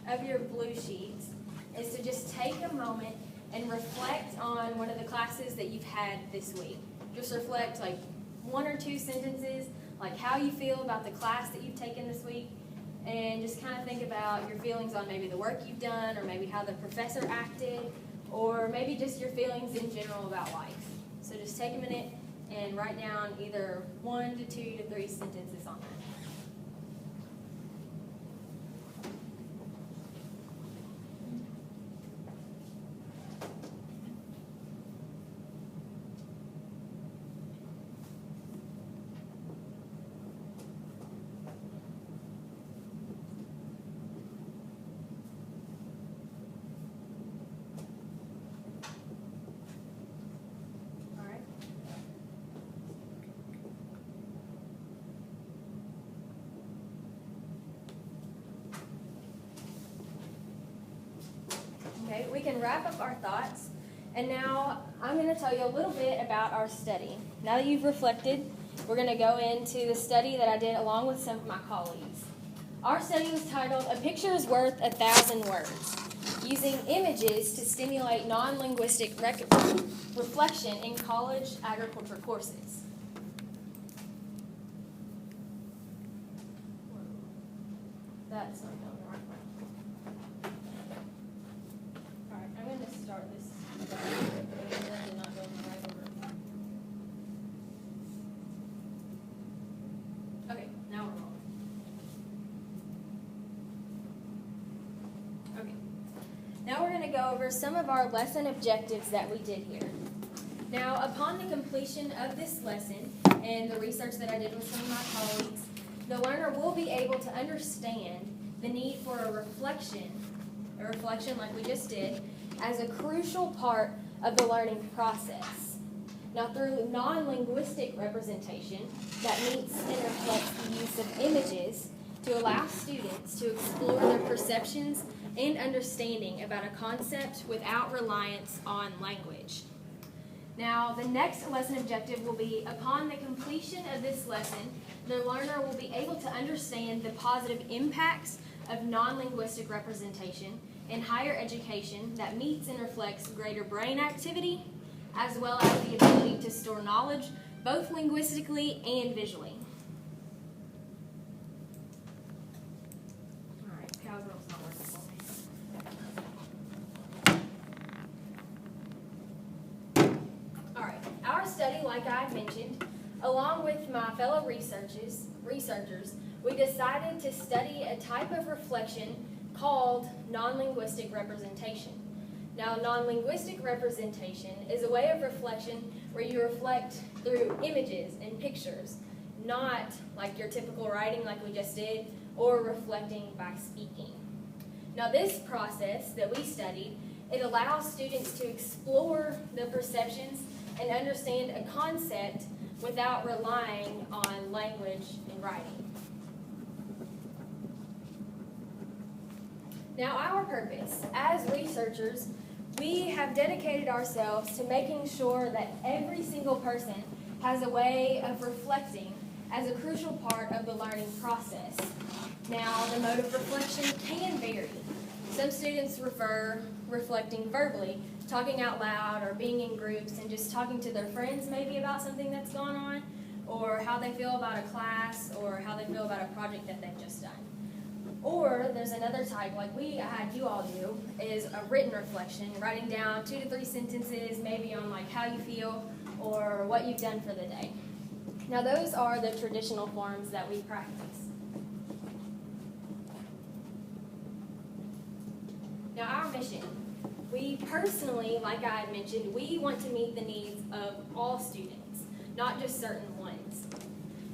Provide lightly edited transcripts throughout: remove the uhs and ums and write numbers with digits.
of your blue sheets is to just take a moment and reflect on one of the classes that you've had this week. Just reflect like 1 or 2 sentences, like how you feel about the class that you've taken this week, and just kind of think about your feelings on maybe the work you've done, or maybe how the professor acted, or maybe just your feelings in general about life. So just take a minute and write down either 1 to 2 to 3 sentences on that. Okay, we can wrap up our thoughts, and now I'm going to tell you a little bit about our study. Now that you've reflected, we're going to go into the study that I did along with some of my colleagues. Our study was titled, "A Picture is Worth 1,000 Words," using images to stimulate non-linguistic reflection in college agriculture courses. That's not going the right way. All right, I'm going to start this. That did not go in the right order. Okay, now we're rolling. Okay, now we're going to go over some of our lesson objectives that we did here. Now, upon the completion of this lesson and the research that I did with some of my colleagues, the learner will be able to understand the need for a reflection like we just did, as a crucial part of the learning process. Now, through non-linguistic representation that meets and reflects the use of images to allow students to explore their perceptions and understanding about a concept without reliance on language. Now, the next lesson objective will be, upon the completion of this lesson, the learner will be able to understand the positive impacts of non-linguistic representation in higher education that meets and reflects greater brain activity, as well as the ability to store knowledge both linguistically and visually. All right, cowgirl's not working for me. All right, our study, like I mentioned, along with my fellow researchers, we decided to study a type of reflection called non-linguistic representation. Now, non-linguistic representation is a way of reflection where you reflect through images and pictures, not like your typical writing like we just did, or reflecting by speaking. Now, this process that we studied, it allows students to explore the perceptions and understand a concept without relying on language and writing. Now, our purpose as researchers, we have dedicated ourselves to making sure that every single person has a way of reflecting as a crucial part of the learning process. Now, the mode of reflection can vary. Some students prefer reflecting verbally, talking out loud or being in groups and just talking to their friends maybe about something that's gone on, or how they feel about a class, or how they feel about a project that they've just done. Or there's another type, like I had you all do, is a written reflection, writing down 2 to 3 sentences, maybe on like how you feel or what you've done for the day. Now, those are the traditional forms that we practice. Now, our mission. We personally, like I had mentioned, we want to meet the needs of all students, not just certain ones.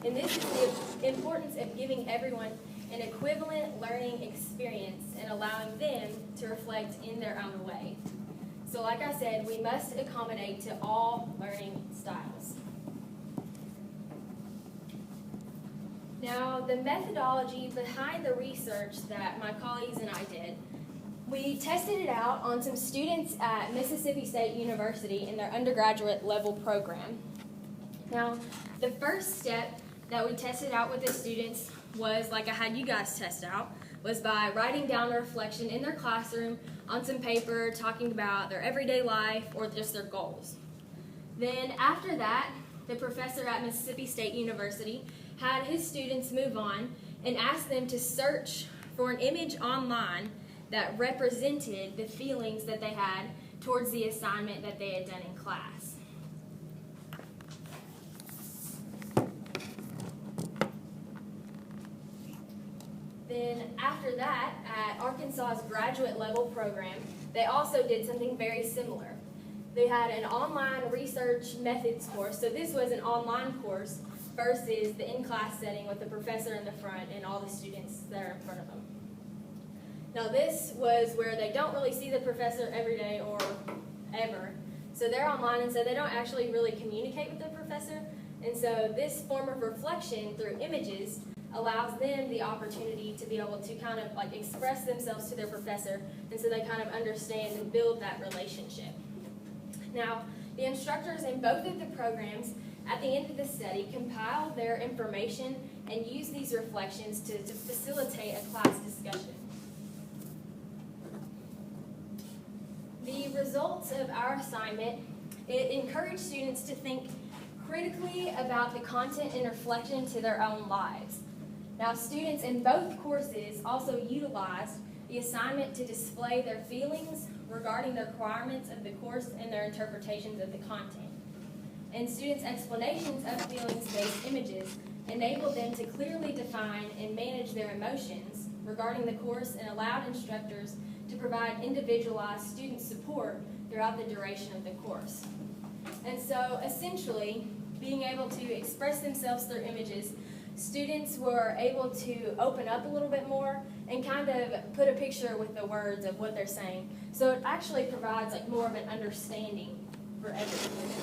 And this is the importance of giving everyone an equivalent learning experience and allowing them to reflect in their own way. So like I said, we must accommodate to all learning styles. Now, the methodology behind the research that my colleagues and I did, we tested it out on some students at Mississippi State University in their undergraduate level program. Now, the first step that we tested out with the students was, like I had you guys test out, was by writing down a reflection in their classroom on some paper talking about their everyday life or just their goals. Then after that, the professor at Mississippi State University had his students move on and asked them to search for an image online that represented the feelings that they had towards the assignment that they had done in class. Then after that, at Arkansas's graduate level program, they also did something very similar. They had an online research methods course. So this was an online course versus the in-class setting with the professor in the front and all the students there in front of them. Now this was where they don't really see the professor every day or ever. So they're online, and so they don't actually really communicate with the professor. And so this form of reflection through images allows them the opportunity to be able to kind of like express themselves to their professor, and so they kind of understand and build that relationship. Now, the instructors in both of the programs at the end of the study compile their information and use these reflections to facilitate a class discussion. The results of our assignment, it encouraged students to think critically about the content and reflection to their own lives. Now, students in both courses also utilized the assignment to display their feelings regarding the requirements of the course and their interpretations of the content. And students' explanations of feelings-based images enabled them to clearly define and manage their emotions regarding the course and allowed instructors to provide individualized student support throughout the duration of the course. And so, essentially, being able to express themselves through images, students were able to open up a little bit more and kind of put a picture with the words of what they're saying. So it actually provides like more of an understanding for everyone.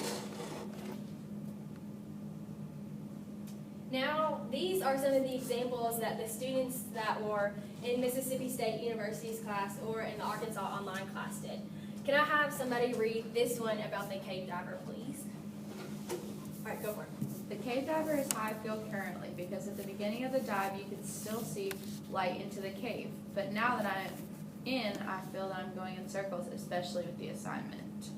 Now, these are some of the examples that the students that were in Mississippi State University's class or in the Arkansas online class did. Can I have somebody read this one about the cave diver, please? All right, go for it. The cave diver is how I feel currently, because at the beginning of the dive you could still see light into the cave. But now that I'm in, I feel that I'm going in circles, especially with the assignment.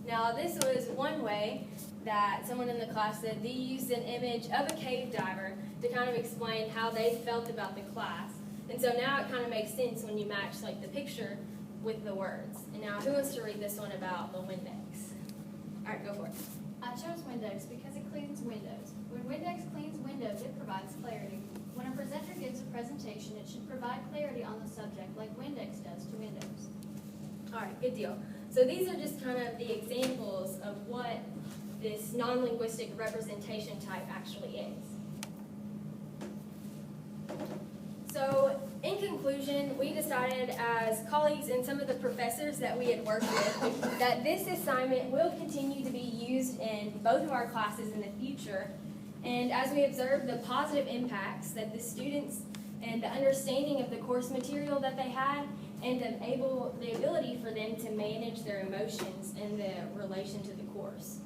Now, this was one way that someone in the class said they used an image of a cave diver to kind of explain how they felt about the class. And so now it kind of makes sense when you match like the picture with the words. And now, who wants to read this one about the Windex? All right, go for it. I chose Windex because it cleans windows. When Windex cleans windows, it provides clarity. When a presenter gives a presentation, it should provide clarity on the subject like Windex does to windows. All right, Good deal. So these are just kind of the examples of what this non-linguistic representation type actually is. So in conclusion, we decided as colleagues and some of the professors that we had worked with that this assignment will continue to be used in both of our classes in the future. And as we observed the positive impacts that the students and the understanding of the course material that they had and the ability for them to manage their emotions in the relation to the course.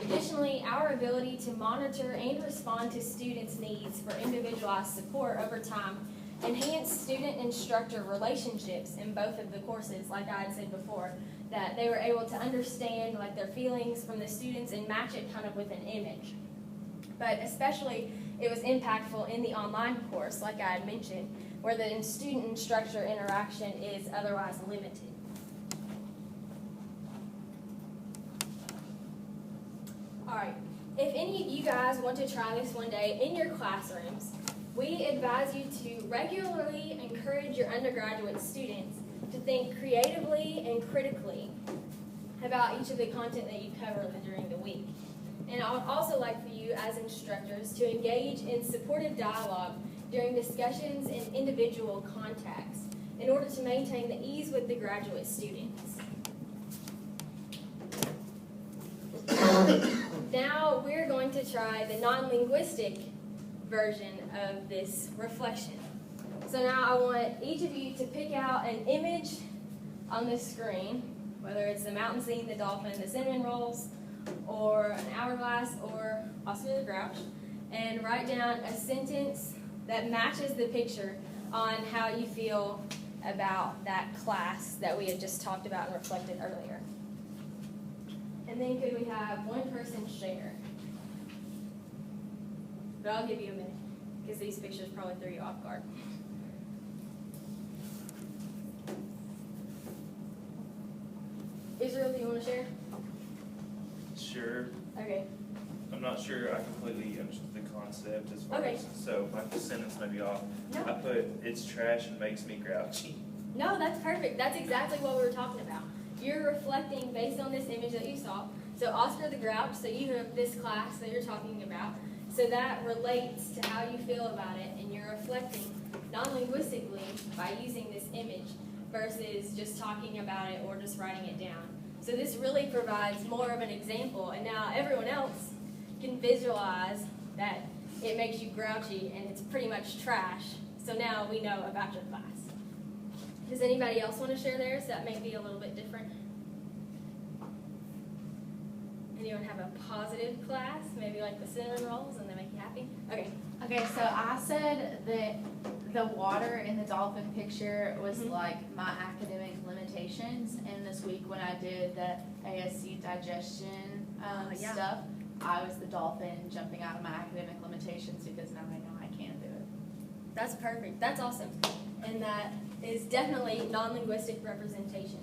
Additionally, our ability to monitor and respond to students' needs for individualized support over time enhanced student-instructor relationships in both of the courses, like I had said before, that they were able to understand like their feelings from the students and match it kind of with an image. But especially, it was impactful in the online course, like I had mentioned, where the student-instructor interaction is otherwise limited. All right, if any of you guys want to try this one day in your classrooms, we advise you to regularly encourage your undergraduate students to think creatively and critically about each of the content that you cover during the week. And I would also like for you as instructors to engage in supportive dialogue during discussions and individual contacts in order to maintain the ease with the graduate students. Now we're going to try the non-linguistic version of this reflection. So now I want each of you to pick out an image on the screen, whether it's the mountain scene, the dolphin, the cinnamon rolls, or an hourglass, or Oscar the Grouch. and write down a sentence that matches the picture on how you feel about that class that we had just talked about and reflected earlier. And then could we have one person share? But I'll give you a minute, because these pictures probably threw you off guard. Israel, do you want to share? Sure. Okay. I'm not sure I completely understood the concept as far Okay. as, so my sentence may be off. No. I put, it's trash and makes me grouchy. No, that's perfect. That's exactly what we were talking about. You're reflecting based on this image that you saw. So Oscar the Grouch, so you have this class that you're talking about. So that relates to how you feel about it, and you're reflecting non-linguistically by using this image versus just talking about it or just writing it down. So this really provides more of an example, and now everyone else can visualize that it makes you grouchy and it's pretty much trash. So now we know about your class. Does anybody else want to share theirs? That may be a little bit different. Anyone have a positive class? Maybe like the cinnamon rolls and they make you happy? Okay. Okay, so I said that the water in the dolphin picture was Mhm. like my academic limitations, and this week when I did the ASC digestion Yeah. stuff, I was the dolphin jumping out of my academic limitations because now I know I can do it. That's perfect. That's awesome. And that is definitely non-linguistic representation.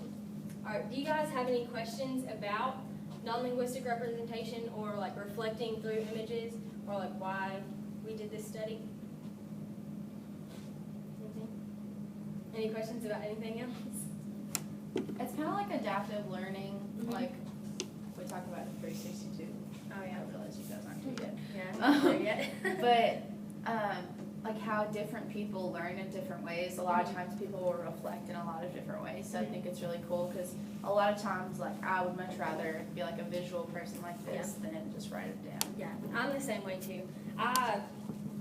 All right, do you guys have any questions about non-linguistic representation or like reflecting through images or like why we did this study? Anything? Any questions about anything else? It's kind of like adaptive learning, Mhm. like we talked about in 362. Oh I realize you guys aren't here yet. Yeah, I'm not there yet. But like how different people learn in different ways. A lot of times people will reflect in a lot of different ways. So I think it's really cool because a lot of times like I would much rather be like a visual person like this than just write it down. Yeah, I'm the same way too. I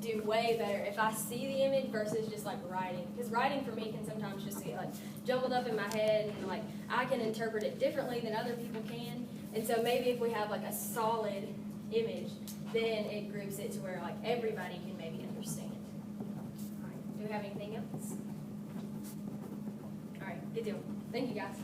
do way better if I see the image versus just like writing. Because writing for me can sometimes just get like jumbled up in my head and like I can interpret it differently than other people can. And so maybe if we have like a solid image, then it groups it to where like everybody can maybe understand. All right, do we have anything else? All right, good deal. Thank you guys.